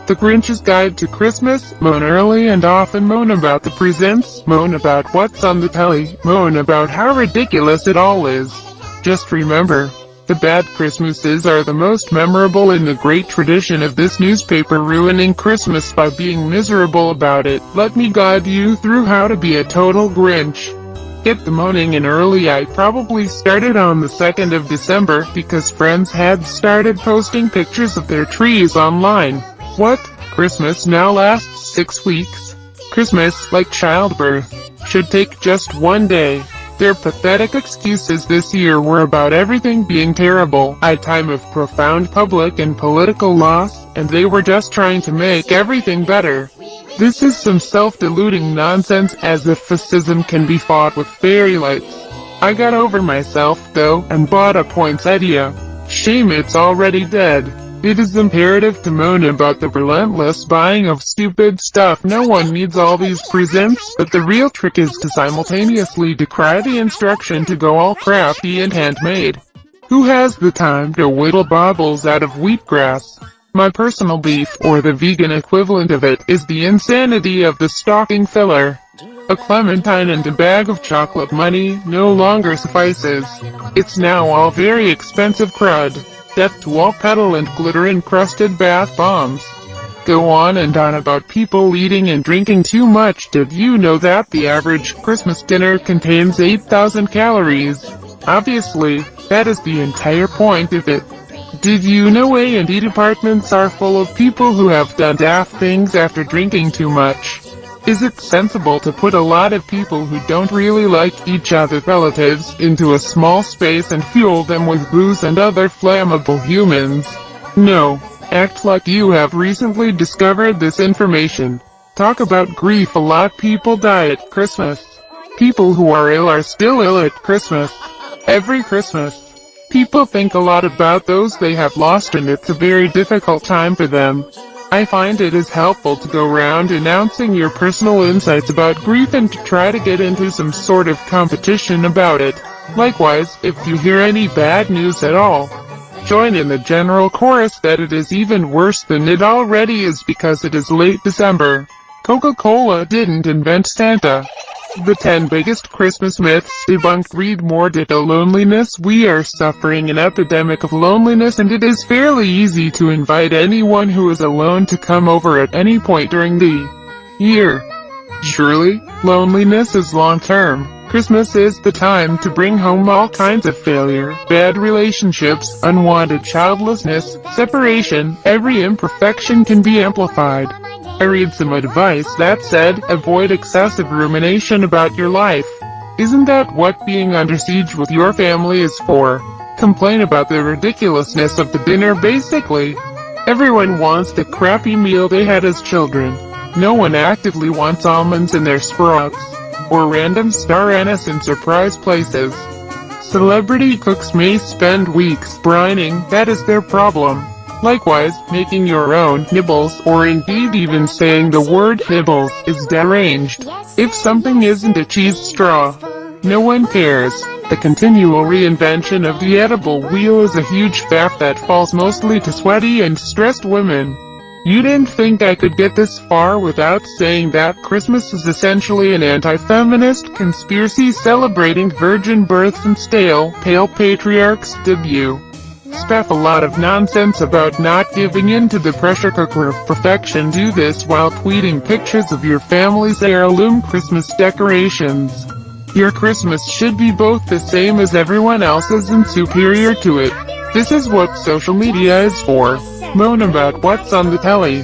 The Grinch's Guide to Christmas. Moan early and often, moan about the presents, moan about what's on the telly, moan about how ridiculous it all is. Just remember, the bad Christmases are the most memorable in the great tradition of this newspaper ruining Christmas by being miserable about it. Let me guide you through how to be a total Grinch. Get the moaning in early. I probably started on the 2nd of December because friends had started posting pictures of their trees online. What? Christmas now lasts 6 weeks? Christmas, like childbirth, should take just 1 day. Their pathetic excuses this year were about everything being terrible, a time of profound public and political loss, and they were just trying to make everything better. This is some self-deluding nonsense, as if fascism can be fought with fairy lights. I got over myself, though, and bought a poinsettia. Shame it's already dead. It is imperative to moan about the relentless buying of stupid stuff. No one needs all these presents, but the real trick is to simultaneously decry the instruction to go all crafty and handmade. Who has the time to whittle baubles out of wheatgrass? My personal beef, or the vegan equivalent of it, is the insanity of the stocking filler. A clementine and a bag of chocolate money no longer suffices. It's now all very expensive crud. Death to all petal and glitter-encrusted bath bombs. Go on and on about people eating and drinking too much. Did you know that the average Christmas dinner contains 8,000 calories? Obviously, that is the entire point of it. Did you know A&E departments are full of people who have done daft things after drinking too much? Is it sensible to put a lot of people who don't really like each other, relatives, into a small space and fuel them with booze and other flammable humans? No. Act like you have recently discovered this information. Talk about grief. A lot of people die at Christmas. People who are ill are still ill at Christmas. Every Christmas. People think a lot about those they have lost, and it's a very difficult time for them. I find it is helpful to go around announcing your personal insights about grief and to try to get into some sort of competition about it. Likewise, if you hear any bad news at all, join in the general chorus that it is even worse than it already is because it is late December. Coca-Cola didn't invent Santa. The 10 biggest Christmas myths debunked. Read more. Ditto loneliness. We are suffering an epidemic of loneliness, and it is fairly easy to invite anyone who is alone to come over at any point during the year. Surely, loneliness is long-term. Christmas is the time to bring home all kinds of failure, bad relationships, unwanted childlessness, separation. Every imperfection can be amplified. I read some advice that said, avoid excessive rumination about your life. Isn't that what being under siege with your family is for? Complain about the ridiculousness of the dinner. Basically, everyone wants the crappy meal they had as children. No one actively wants almonds in their sprouts, or random star anise in surprise places. Celebrity cooks may spend weeks brining. That is their problem. Likewise, making your own nibbles, or indeed even saying the word nibbles, is deranged. If something isn't a cheese straw, no one cares. The continual reinvention of the edible wheel is a huge faff that falls mostly to sweaty and stressed women. You didn't think I could get this far without saying that Christmas is essentially an anti-feminist conspiracy celebrating virgin births and stale, pale patriarchs. Debut. Spaff a lot of nonsense about not giving in to the pressure cooker of perfection. Do this while tweeting pictures of your family's heirloom Christmas decorations. Your Christmas should be both the same as everyone else's and superior to it. This is what social media is for. Moan about what's on the telly.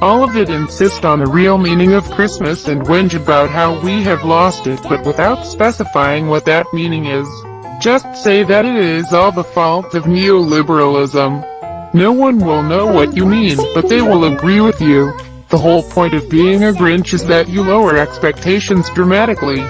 All of it. Insist on the real meaning of Christmas and whinge about how we have lost it, but without specifying what that meaning is. Just say that it is all the fault of neoliberalism. No one will know what you mean, but they will agree with you. The whole point of being a Grinch is that you lower expectations dramatically.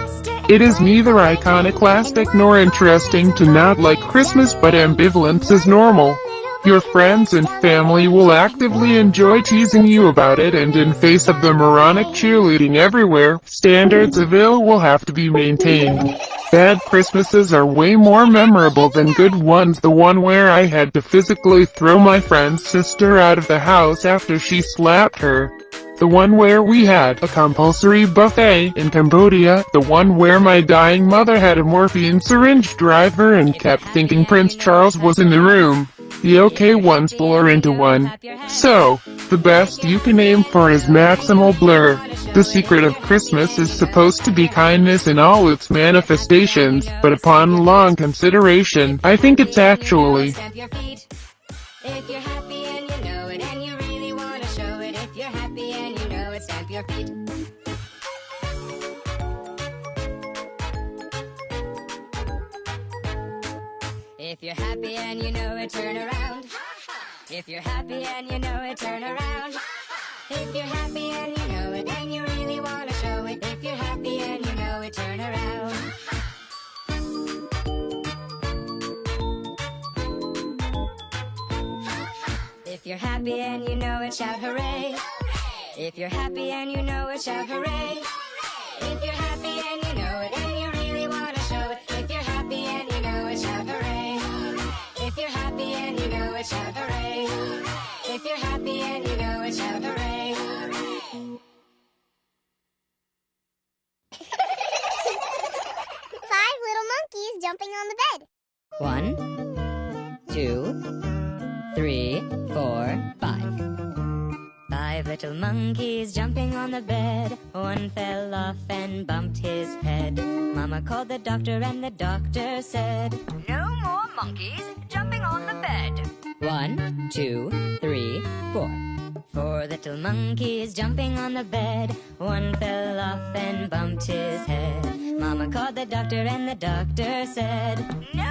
It is neither iconoclastic nor interesting to not like Christmas, but ambivalence is normal. Your friends and family will actively enjoy teasing you about it, and in face of the moronic cheerleading everywhere, standards of ill will have to be maintained. Bad Christmases are way more memorable than good ones. The one where I had to physically throw my friend's sister out of the house after she slapped her. The one where we had a compulsory buffet in Cambodia. The one where my dying mother had a morphine syringe driver and kept thinking Prince Charles was in the room. The okay ones blur into one. So, the best you can aim for is maximal blur. The secret of Christmas is supposed to be kindness in all its manifestations, but upon long consideration, I think it's actually If you're happy and you know it and you really want to show it, if you're happy and you know it, stamp your feet. If you're happy and you know it, turn around. If you're happy and you know it, turn around. If you're happy and you know it and you really want to show it, if you're happy and you know it, turn around. If you're happy and you know it, shout hooray. If you're happy and you know it, shout hooray. If you're happy and you know it and you really want to show it, if you're happy and you know it, shout hooray. If you're happy and you know it, shout hooray. If you're happy and you know it, shout hooray. 5 little monkeys jumping on the bed. 1, 2, 3, 4, 5. 5 little monkeys jumping on the bed. One fell off and bumped his head. Mama called the doctor and the doctor said, "No more monkeys jumping on the bed." 1, 2, 3, 4. 4 little monkeys jumping on the bed. One fell off and bumped his head. Mama called the doctor and the doctor said, "No